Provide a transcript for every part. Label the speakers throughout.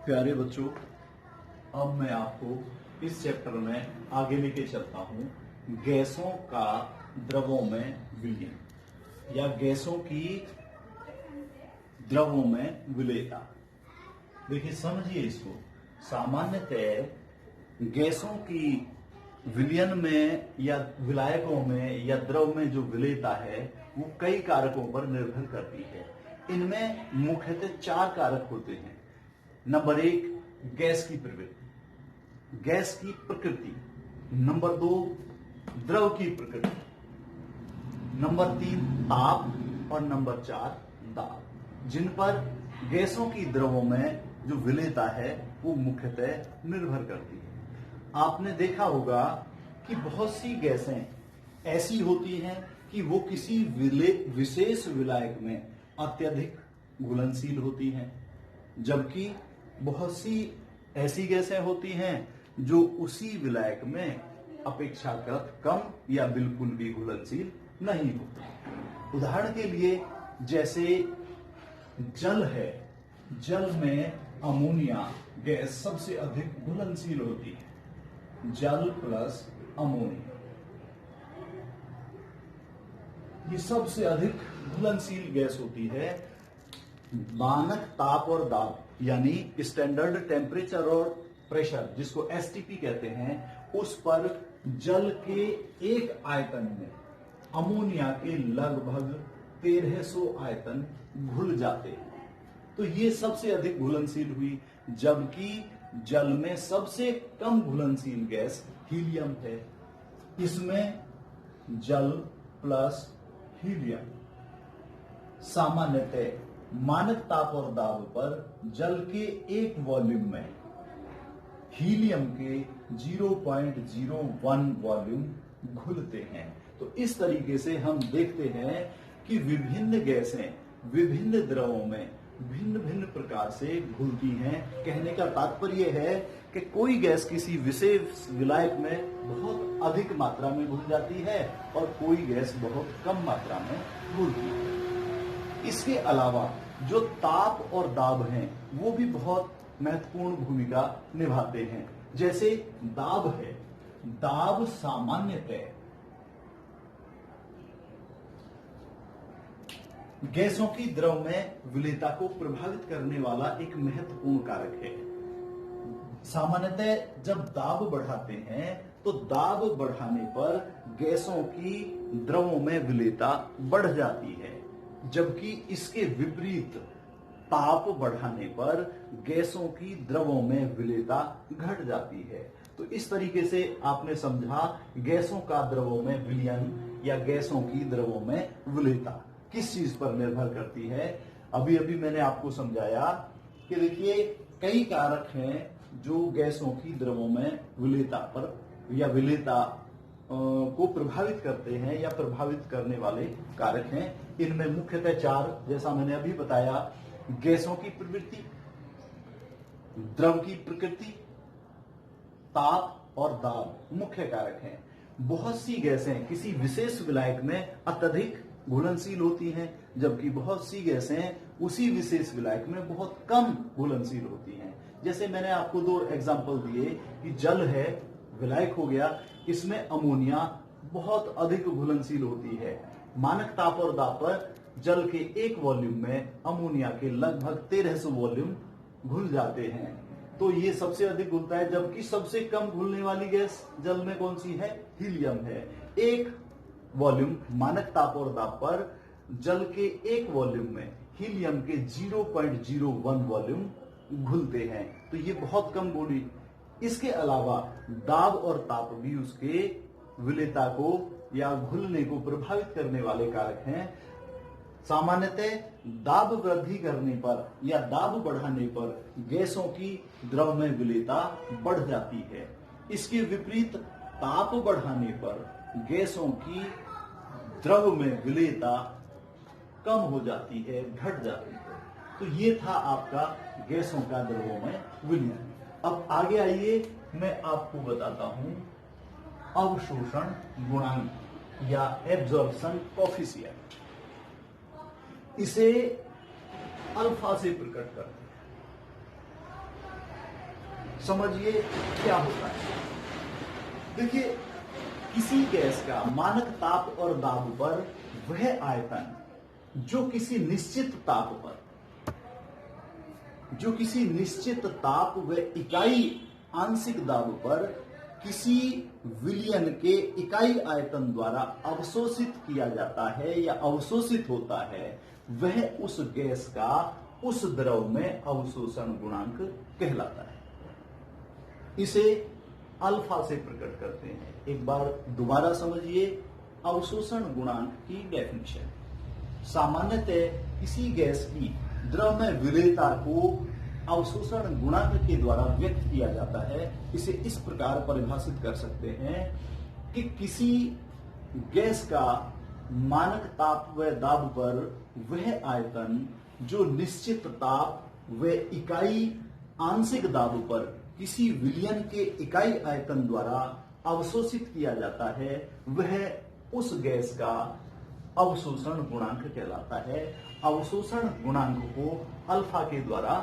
Speaker 1: प्यारे बच्चों, अब मैं आपको इस चैप्टर में आगे लेके चलता हूं गैसों का द्रवों में विलयन या गैसों की द्रवों में विलेयता। देखिए, समझिए इसको। सामान्यतः गैसों की विलयन में या विलायकों में या द्रव में जो विलेयता है वो कई कारकों पर निर्भर करती है। इनमें मुख्यतः 4 कारक होते हैं। नंबर 1, गैस की प्रवृत्ति, गैस की प्रकृति। नंबर 2, द्रव की प्रकृति। नंबर 3, ताप। और नंबर 4, दाब, जिन पर गैसों की द्रवों में जो विलेयता है वो मुख्यतः निर्भर करती है। आपने देखा होगा कि बहुत सी गैसें ऐसी होती हैं कि वो किसी विशेष विलायक में अत्यधिक घुलनशील होती हैं, जबकि बहुत सी ऐसी गैसें होती हैं जो उसी विलायक में अपेक्षाकृत कम या बिल्कुल भी घुलनशील नहीं होती। उदाहरण के लिए जैसे जल है, जल में अमोनिया गैस सबसे अधिक घुलनशील होती है। जल प्लस अमोनिया ये सबसे अधिक घुलनशील गैस होती है। मानक ताप और दाब यानी स्टैंडर्ड टेम्परेचर और प्रेशर, जिसको एसटीपी कहते हैं, उस पर जल के एक आयतन में अमोनिया के लगभग 1300 आयतन घुल जाते हैं। तो ये सबसे अधिक घुलनशील हुई, जबकि जल में सबसे कम घुलनशील गैस हीलियम है। इसमें जल प्लस हीलियम सामान्यतः मानक ताप और दाब पर जल के एक वॉल्यूम में हीलियम के 0.01 वॉल्यूम घुलते हैं। तो इस तरीके से हम देखते हैं कि विभिन्न गैसें विभिन्न द्रवों में भिन्न भिन्न प्रकार से घुलती हैं। कहने का तात्पर्य है कि कोई गैस किसी विशेष विलायक में बहुत अधिक मात्रा में घुल जाती है और कोई गैस बहुत कम मात्रा में घुलती है। इसके अलावा जो ताप और दाब हैं वो भी बहुत महत्वपूर्ण भूमिका निभाते हैं। जैसे दाब है, दाब सामान्यतः गैसों की द्रव में विलेयता को प्रभावित करने वाला एक महत्वपूर्ण कारक है। सामान्यतः जब दाब बढ़ाते हैं तो दाब बढ़ाने पर गैसों की द्रवों में विलेयता बढ़ जाती है, जबकि इसके विपरीत ताप बढ़ाने पर गैसों की द्रवों में विलेयता घट जाती है। तो इस तरीके से आपने समझा गैसों का द्रवों में विलयन या गैसों की द्रवों में विलेयता किस चीज पर निर्भर करती है। अभी अभी मैंने आपको समझाया कि देखिए कई कारक हैं जो गैसों की द्रवों में विलेयता पर या विलेयता को प्रभावित करते हैं या प्रभावित करने वाले कारक हैं। इनमें मुख्यतः 4, जैसा मैंने अभी बताया, गैसों की प्रवृत्ति, द्रव की प्रकृति, ताप और दाब मुख्य कारक हैं। बहुत सी गैसें किसी विशेष विलायक में अत्यधिक घुलनशील होती हैं, जबकि बहुत सी गैसें उसी विशेष विलायक में बहुत कम घुलनशील होती हैं। जैसे मैंने आपको 2 एग्जांपल दिए कि जल है, विलायक हो गया, इसमें अमोनिया बहुत अधिक घुलनशील होती है। मानक ताप और दाब पर जल के एक वॉल्यूम में अमोनिया के लगभग 1300 वॉल्यूम घुल जाते हैं। तो ये सबसे अधिक घुलता है, जबकि सबसे कम घुलने वाली गैस जल में कौन सी है? हीलियम है। एक वॉल्यूम मानक ताप और दाब पर जल के एक वॉल्यूम में हीलियम के 0.01 वॉल्यूम घुलते हैं। तो ये बहुत कम घुली। इसके अलावा दाब और ताप भी उसके विलेयता को या घुलने को प्रभावित करने वाले कारक हैं। सामान्यतः दाब वृद्धि करने पर या दाब बढ़ाने पर गैसों की द्रव में विलेयता बढ़ जाती है। इसके विपरीत ताप बढ़ाने पर गैसों की द्रव में विलेयता कम हो जाती है, घट जाती है। तो ये था आपका गैसों का द्रवों में विलयन। अब आगे आइए, मैं आपको बताता हूं अवशोषण गुणांक या एब्जॉर्प्शन कोफिशिएंट। इसे अल्फा से प्रकट करते हैं। समझिए क्या होता है। देखिए, किसी गैस का मानक ताप और दाब पर वह आयतन जो किसी निश्चित ताप व इकाई आंशिक दाब पर किसी विलयन के इकाई आयतन द्वारा अवशोषित किया जाता है या अवशोषित होता है, वह उस गैस का उस द्रव में अवशोषण गुणांक कहलाता है। इसे अल्फा से प्रकट करते हैं। एक बार दोबारा समझिए अवशोषण गुणांक की डेफिनेशन। सामान्यतः किसी गैस की द्रव में विलेयता को अवशोषण गुणांक के द्वारा व्यक्त किया जाता है। इसे इस प्रकार परिभाषित कर सकते हैं कि किसी गैस का मानक ताप व दाब पर वह आयतन जो निश्चित ताप व इकाई आंशिक दाब पर किसी विलयन के इकाई आयतन द्वारा अवशोषित किया जाता है, वह उस गैस का अवशोषण गुणांक कहलाता है। अवशोषण गुणांक को अल्फा के द्वारा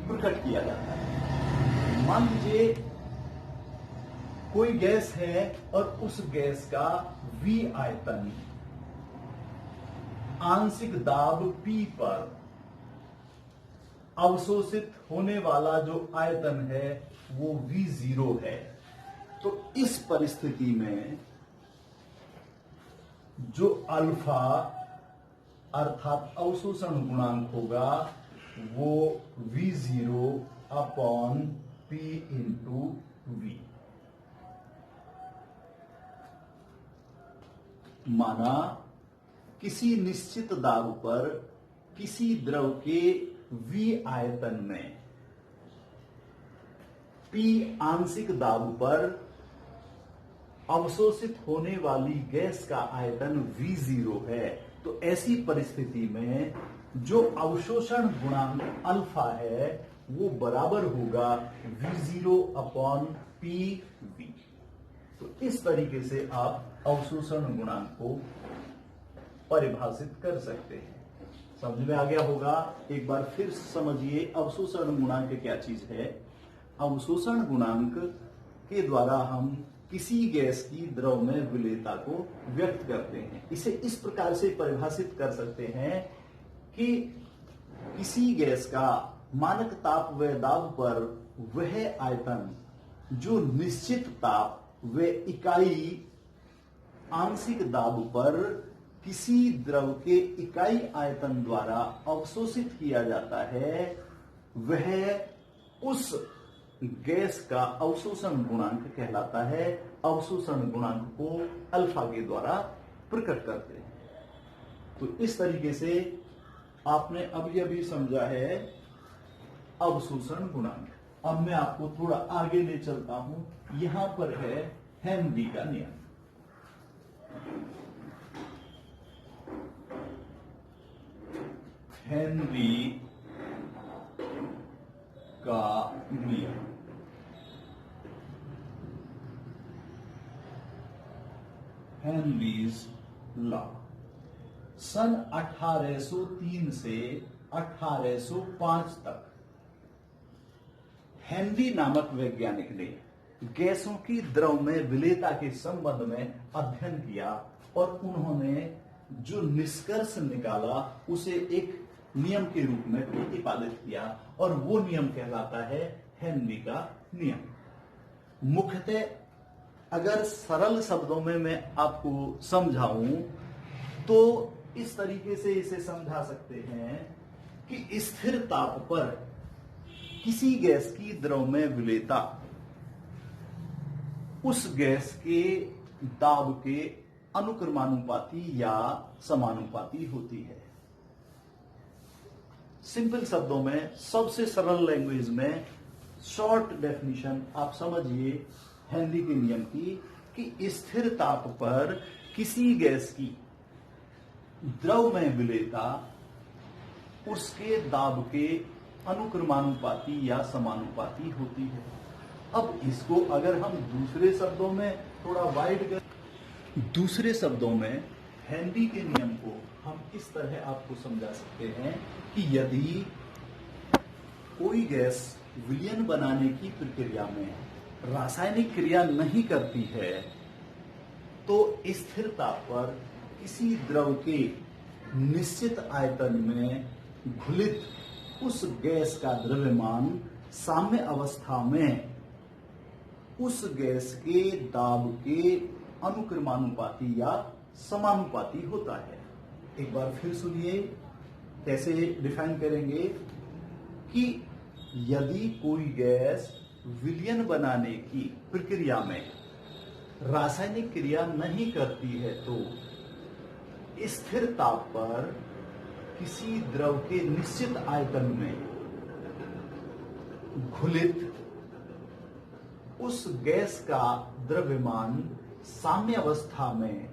Speaker 1: प्रकट किया जाता है। मान लीजिए कोई गैस है और उस गैस का V आयतन आंशिक दाब P पर अवशोषित होने वाला जो आयतन है वो V0 है। तो इस परिस्थिति में जो अल्फा अर्थात अवशोषण गुणांक होगा वो V0 upon P into V। माना किसी निश्चित दाब पर किसी द्रव के V आयतन में P आंशिक दाब पर अवशोषित होने वाली गैस का आयतन V0 है। तो ऐसी परिस्थिति में जो अवशोषण गुणांक अल्फा है वो बराबर होगा V0 अपॉन PV। तो इस तरीके से आप अवशोषण गुणांक को परिभाषित कर सकते हैं। समझ में आ गया होगा। एक बार फिर समझिए अवशोषण गुणांक क्या चीज है। अवशोषण गुणांक के द्वारा हम किसी गैस की द्रव में विलेयता को व्यक्त करते हैं। इसे इस प्रकार से परिभाषित कर सकते हैं कि किसी गैस का मानक ताप व दाब पर वह आयतन जो निश्चित ताप व इकाई आंशिक दाब पर किसी द्रव के इकाई आयतन द्वारा अवशोषित किया जाता है, वह उस गैस का अवशोषण गुणांक कहलाता है। अवशोषण गुणांक को अल्फा के द्वारा प्रकट करते हैं। तो इस तरीके से आपने अभी अभी समझा है अवशोषण गुणांक। अब मैं आपको थोड़ा आगे ले चलता हूं। यहां पर है हेनरी का नियम। हेनरी का नियम। हेनरीज लॉ सन 1803 से 1805 तक हेनरी नामक वैज्ञानिक ने गैसों की द्रव में विलेयता के संबंध में अध्ययन किया और उन्होंने जो निष्कर्ष निकाला उसे एक नियम के रूप में प्रतिपादित किया और वो नियम कहलाता है हेनरी का नियम। मुख्यतः अगर सरल शब्दों में मैं आपको समझाऊं तो इस तरीके से इसे समझा सकते हैं कि स्थिर ताप पर किसी गैस की द्रव में विलेयता उस गैस के दाब के अनुक्रमानुपाती या समानुपाती होती है। सिंपल शब्दों में, सबसे सरल लैंग्वेज में, शॉर्ट डेफिनेशन आप समझिए हेनरी के नियम की कि स्थिर ताप पर किसी गैस की द्रव में विलेयता उसके दाब के अनुक्रमानुपाती या समानुपाती होती है। अब इसको अगर हम दूसरे शब्दों में थोड़ा वाइड कर, दूसरे शब्दों में हेनरी के नियम को हम इस तरह आपको समझा सकते हैं कि यदि कोई गैस विलयन बनाने की प्रक्रिया में रासायनिक क्रिया नहीं करती है तो स्थिरता पर किसी द्रव के निश्चित आयतन में घुलित उस गैस का द्रव्यमान साम्य अवस्था में उस गैस के दाब के अनुक्रमानुपाती या समानुपाती होता है। एक बार फिर सुनिए, कैसे डिफाइन करेंगे कि यदि कोई गैस विलयन बनाने की प्रक्रिया में रासायनिक क्रिया नहीं करती है तो स्थिर ताप पर किसी द्रव के निश्चित आयतन में घुलित उस गैस का द्रव्यमान साम्य अवस्था में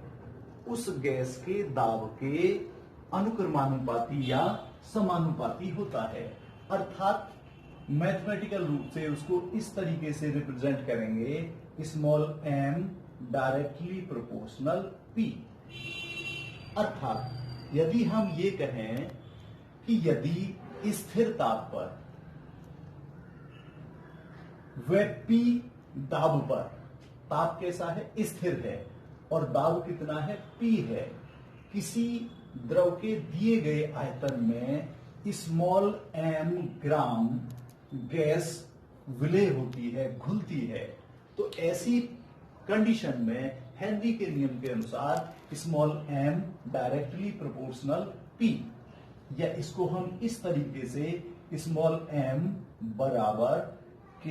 Speaker 1: उस गैस के दाब के अनुक्रमानुपाती या समानुपाती होता है। अर्थात मैथमेटिकल रूप से उसको इस तरीके से रिप्रेजेंट करेंगे, small m directly proportional p। अर्थात यदि हम ये कहें कि यदि स्थिर ताप पर व p दाब पर, ताप कैसा है, स्थिर है, और दाब कितना है, p है, किसी द्रव के दिए गए आयतन में स्मॉल m ग्राम गैस विलय होती है, घुलती है, तो ऐसी कंडीशन में हेनरी के नियम के अनुसार small m directly proportional p, या इसको हम इस तरीके से स्मॉल m बराबर k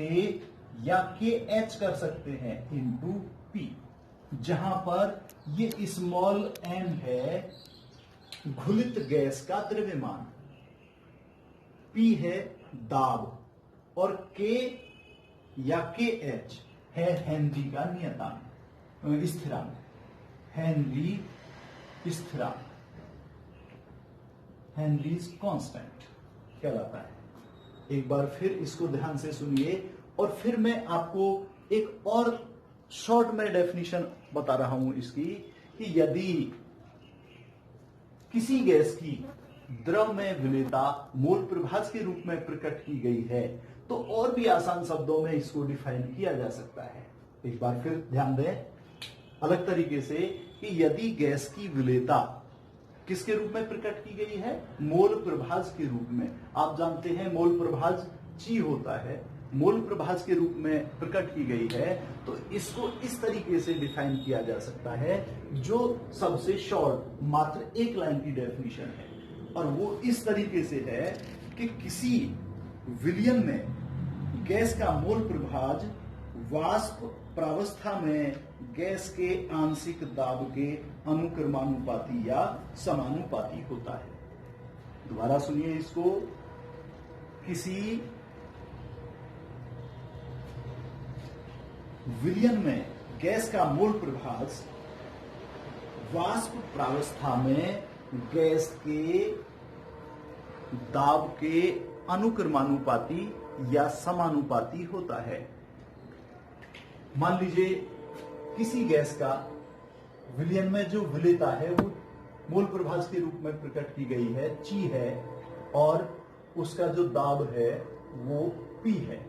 Speaker 1: या KH कर सकते हैं इंटू p, जहां पर ये स्मॉल m है घुलित गैस का द्रव्यमान, p है दाब, और k या KH है हेनरी का नियतांक, स्थिरांक, हेनरी स्थिरांक, हेनरीज कांस्टेंट कहलाता है। एक बार फिर इसको ध्यान से सुनिए और फिर मैं आपको एक और शॉर्ट में डेफिनेशन बता रहा हूं इसकी, कि यदि किसी गैस की द्रव में विलेयता मोल प्रभाज के रूप में प्रकट की गई है तो और भी आसान शब्दों में इसको डिफाइन किया जा सकता है। एक बार फिर ध्यान दें अलग तरीके से, कि यदि गैस की विलेयता किसके रूप में प्रकट की गई है, मोल प्रभाज के रूप में। आप जानते हैं मोल प्रभाज ची होता है, मोल प्रभाज के रूप में प्रकट की गई है, तो इसको इस तरीके से डिफाइन किया जा सकता है, जो सबसे शॉर्ट मात्र एक लाइन की डेफिनेशन है, और वो इस तरीके से है कि किसी विलयन में गैस का मोल प्रभाज वाष्प प्रावस्था में गैस के आंशिक दाब के अनुक्रमानुपाती या समानुपाती होता है। दोबारा सुनिए इसको, किसी विलयन में गैस का मोल प्रभाज वाष्प प्रावस्था में गैस के दाब के अनुक्रमानुपाती या समानुपाती होता है। मान लीजिए किसी गैस का विलयन में जो विलेयता है वो मोल प्रभाज के रूप में प्रकट की गई है, ची है, और उसका जो दाब है वो P है,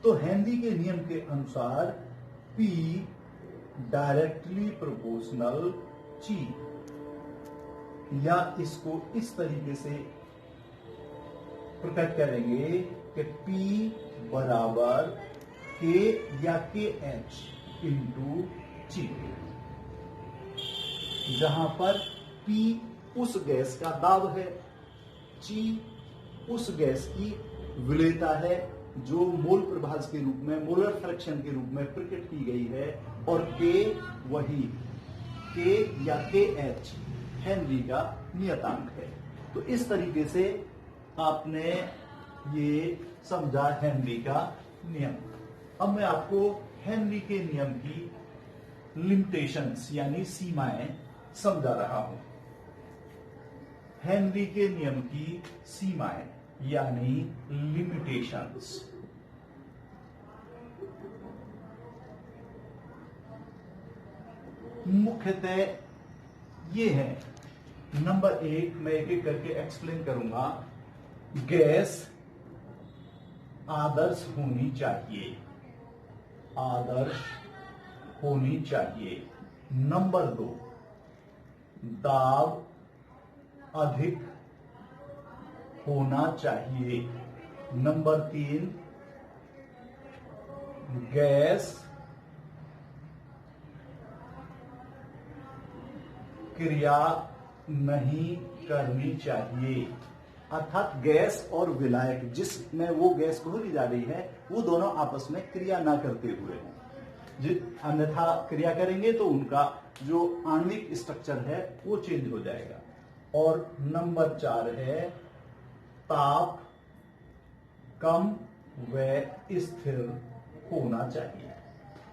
Speaker 1: तो हेनरी के नियम के अनुसार P डायरेक्टली प्रोपोर्शनल ची, या इसको इस तरीके से प्रकट करेंगे कि P बराबर K या KH इंटू ची, जहां पर P उस गैस का दाब है, ची उस गैस की विलेयता है जो मोल प्रभाज के रूप में, मोलर फ्रैक्शन के रूप में प्रकट की गई है, और K वही K या KH हेनरी का नियतांक है। तो इस तरीके से आपने ये समझा हेनरी का नियम। अब मैं आपको हेनरी के नियम की लिमिटेशंस यानी सीमाएं समझा रहा हूं। हेनरी के नियम की सीमाएं यानी लिमिटेशंस। मुख्यतः ये है, नंबर 1 मैं एक एक करके एक्सप्लेन करूंगा। गैस आदर्श होनी चाहिए, आदर्श होनी चाहिए। नंबर 2, दाब अधिक होना चाहिए। नंबर 3, गैस क्रिया नहीं करनी चाहिए। अर्थात गैस और विलायक जिसमें वो गैस घोली जा रही है वो दोनों आपस में क्रिया ना करते हुए हों, अन्यथा क्रिया करेंगे तो उनका जो आणविक स्ट्रक्चर है वो चेंज हो जाएगा। और नंबर 4 है ताप कम व स्थिर होना चाहिए।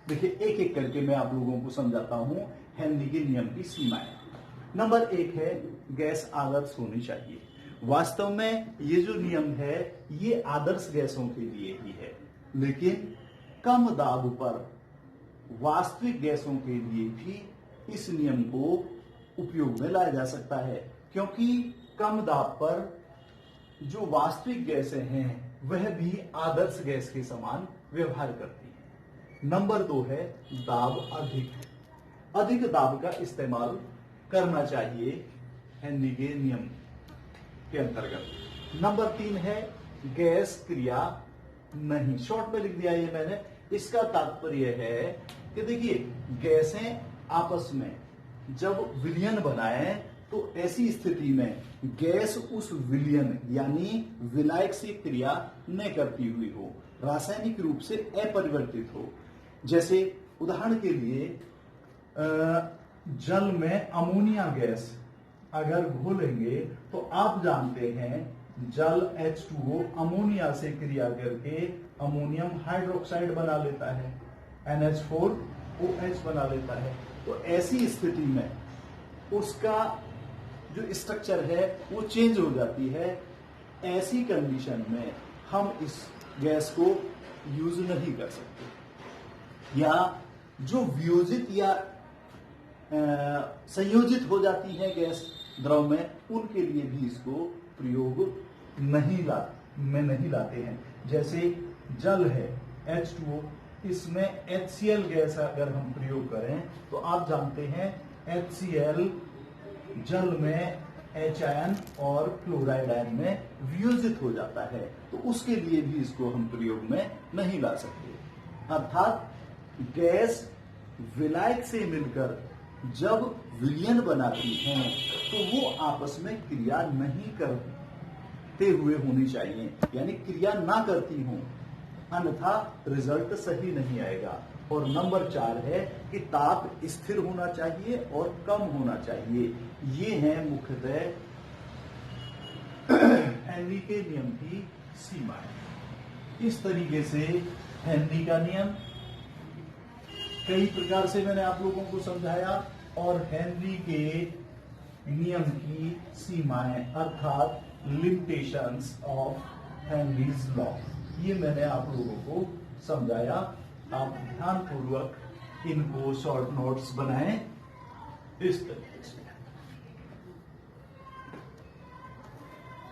Speaker 1: देखिए एक एक करके मैं आप लोगों को समझाता हूं हेनरी के नियम की सीमाएं। नंबर 1 है गैस आदर्श होनी चाहिए। वास्तव में ये जो नियम है ये आदर्श गैसों के लिए ही है, लेकिन कम दाब पर वास्तविक गैसों के लिए भी इस नियम को उपयोग में लाया जा सकता है, क्योंकि कम दाब पर जो वास्तविक गैसें हैं वह भी आदर्श गैस के समान व्यवहार करती हैं। नंबर 2 है दाब अधिक दाब का इस्तेमाल करना चाहिए हेनरी के नियम के अंतर्गत। नंबर 3 है गैस क्रिया नहीं। शॉर्ट में लिख दिया ये मैंने। इसका तात्पर्य है कि देखिए गैसें आपस में जब विलयन बनाए तो ऐसी स्थिति में गैस उस विलयन यानी विलायक से क्रिया न करती हुई हो, रासायनिक रूप से अपरिवर्तित हो। जैसे उदाहरण के लिए जल में अमोनिया गैस अगर घोलेंगे तो आप जानते हैं जल H2O अमोनिया से क्रिया करके अमोनियम हाइड्रोक्साइड बना लेता है, NH4OH बना लेता है। तो ऐसी स्थिति में उसका जो स्ट्रक्चर है वो चेंज हो जाती है। ऐसी कंडीशन में हम इस गैस को यूज नहीं कर सकते। या जो वियोजित या संयोजित हो जाती है गैस द्रव में, उनके लिए भी इसको प्रयोग नहीं लाते हैं। जैसे जल है H2O, इसमें HCl गैस अगर हम प्रयोग करें तो आप जानते हैं HCl जल में H आयन और क्लोराइड आयन में वियोजित हो जाता है, तो उसके लिए भी इसको हम प्रयोग में नहीं ला सकते। अर्थात गैस विलायक से मिलकर जब विलयन बनाती हैं तो वो आपस में क्रिया नहीं करते हुए होनी चाहिए, यानी क्रिया ना करती हों, अन्यथा रिजल्ट सही नहीं आएगा। और नंबर 4 है कि ताप स्थिर होना चाहिए और कम होना चाहिए। ये है मुख्यतः हेनरी के नियम की सीमाएं। इस तरीके से हेनरी का नियम कई प्रकार से मैंने आप लोगों को समझाया, और हेनरी के नियम की सीमाएं अर्थात लिमिटेशंस ऑफ हेनरीज लॉ, ये मैंने आप लोगों को समझाया। आप ध्यानपूर्वक इनको शॉर्ट नोट्स बनाएं इस तरीके से।